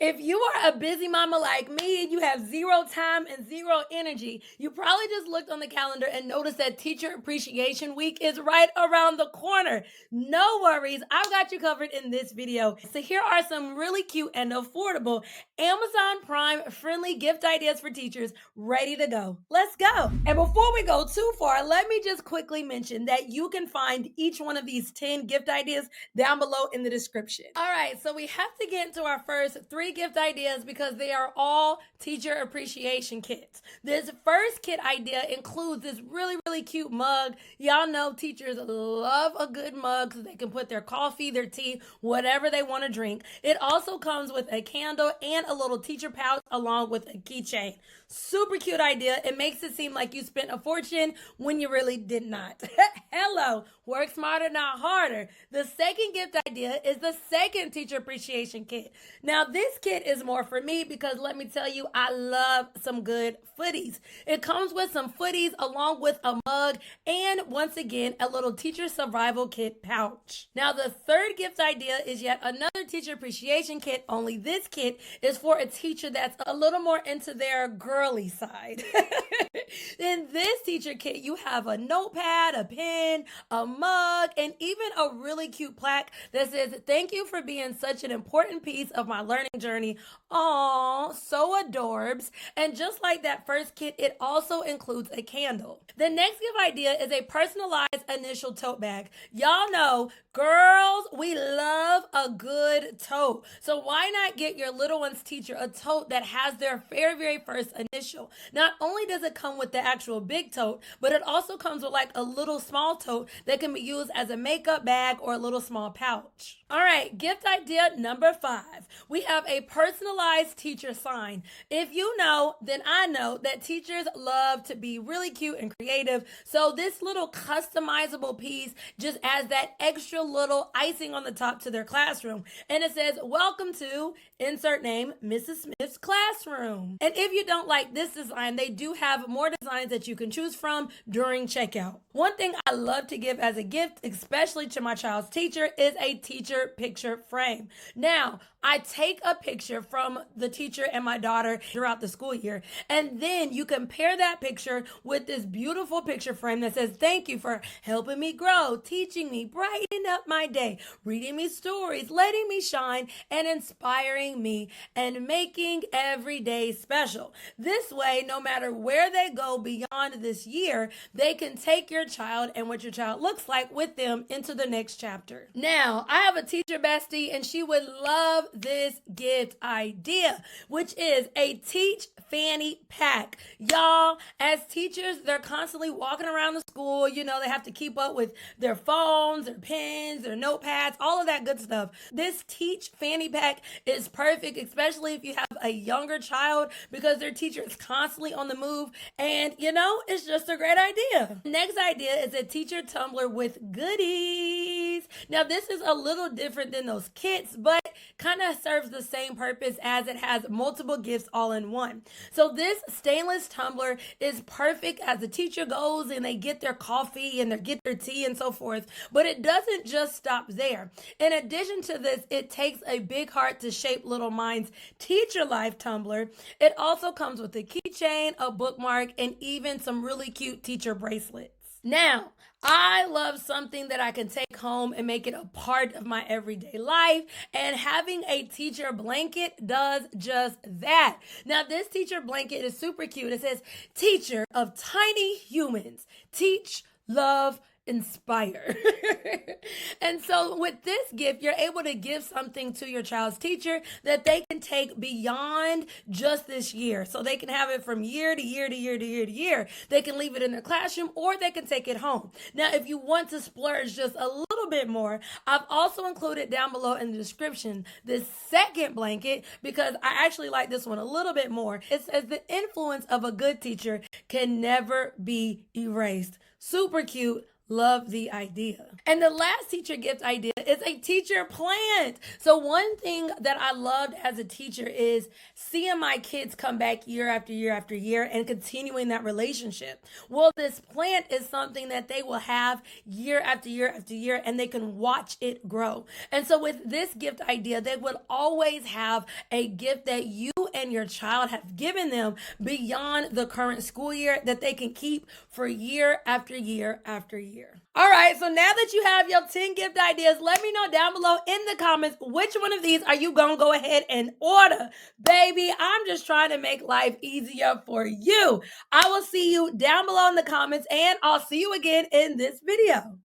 If you are a busy mama like me and you have zero time and zero energy, you probably just looked on the calendar and noticed that Teacher Appreciation Week is right around the corner. No worries, I've got you covered in this video. So here are some really cute and affordable Amazon Prime friendly gift ideas for teachers ready to go. Let's go. And before we go too far, let me just quickly mention that you can find each one of these 10 gift ideas down below in the description. All right, so we have to get into our first 3 gift ideas because they are all teacher appreciation kits. This first kit idea includes this really cute mug. Y'all know teachers love a good mug so they can put their coffee, their tea, whatever they want to drink. It also comes with a candle and a little teacher pouch along with a keychain. Super cute idea. It makes it seem like you spent a fortune when you really did not. Hello, work smarter, not harder. The second gift idea is the second teacher appreciation kit. Now, this kit is more for me because let me tell you, I love some good footies. It comes with some footies along with a mug and once again, a little teacher survival kit pouch. Now, the third gift idea is yet another teacher appreciation kit, only this kit is for a teacher that's a little more into their girly side. In this teacher kit, you have a notepad, a pen, a mug, and even a really cute plaque that says, "Thank you for being such an important piece of my learning journey." Aww, so adorbs. And just like that first kit, it also includes a candle. The next gift idea is a personalized initial tote bag. Y'all know, girls, we love a good tote. So why not get your little one's teacher a tote that has their very first initial? Not only does it come with the actual big tote, but it also comes with like a little small tote that can be used as a makeup bag or a little small pouch. All right, gift idea number 5. We have a personalized teacher sign. If you know, then I know that teachers love to be really cute and creative. So this little customizable piece just adds that extra little icing on the top to their classroom. And it says, "Welcome to," insert name, "Mrs. Smith's classroom." And if you don't like this design, they do have more designs that you can choose from during checkout. One thing I love to give as a gift, especially to my child's teacher, is a teacher picture frame. Now, I take a picture from the teacher and my daughter throughout the school year, and then you compare that picture with this beautiful picture frame that says, "Thank you for helping me grow, teaching me, brightening up my day, reading me stories, letting me shine, and inspiring me, and making every day special." This way, no matter where they go beyond this year, they can take your child and what your child looks like with them into the next chapter. Now, I have a teacher bestie, and she would love this gift idea, which is a Teach Fanny Pack. Y'all, as teachers, they're constantly walking around the school. You know, they have to keep up with their phones, their pens, their notepads, all of that good stuff. This Teach Fanny Pack is perfect, especially if you have a younger child, because their teacher is constantly on the move. And, you know, it's just a great idea. Next idea is a teacher tumbler with goodies. Now, this is a little different than those kits, but kind of serves the same purpose as it has multiple gifts all in one. So this stainless tumbler is perfect as the teacher goes and they get their coffee and they get their tea and so forth. But it doesn't just stop there. In addition to this, it takes a big heart to shape Little Minds Teacher Life tumbler. It also comes with a keychain, a bookmark, and even some really cute teacher bracelets. Now, I love something that I can take home and make it a part of my everyday life, and having a teacher blanket does just that. Now, this teacher blanket is super cute. It says, "Teacher of tiny humans, teach, love, inspire." And so with this gift, you're able to give something to your child's teacher that they can take beyond just this year. So they can have it from year to year to year to year to year. They can leave it in their classroom or they can take it home. Now, if you want to splurge just a little bit more, I've also included down below in the description this second blanket because I actually like this one a little bit more. It says, "The influence of a good teacher can never be erased." Super cute. Love the idea. And the last teacher gift idea is a teacher plant. So, one thing that I loved as a teacher is seeing my kids come back year after year after year and continuing that relationship. Well, this plant is something that they will have year after year after year, and they can watch it grow. And so, with this gift idea, they would always have a gift that you and your child have given them beyond the current school year that they can keep for year after year after year. All right, so now that you have your 10 gift ideas, let me know down below in the comments which one of these are you gonna go ahead and order. Baby, I'm just trying to make life easier for you. I will see you down below in the comments, and I'll see you again in this video.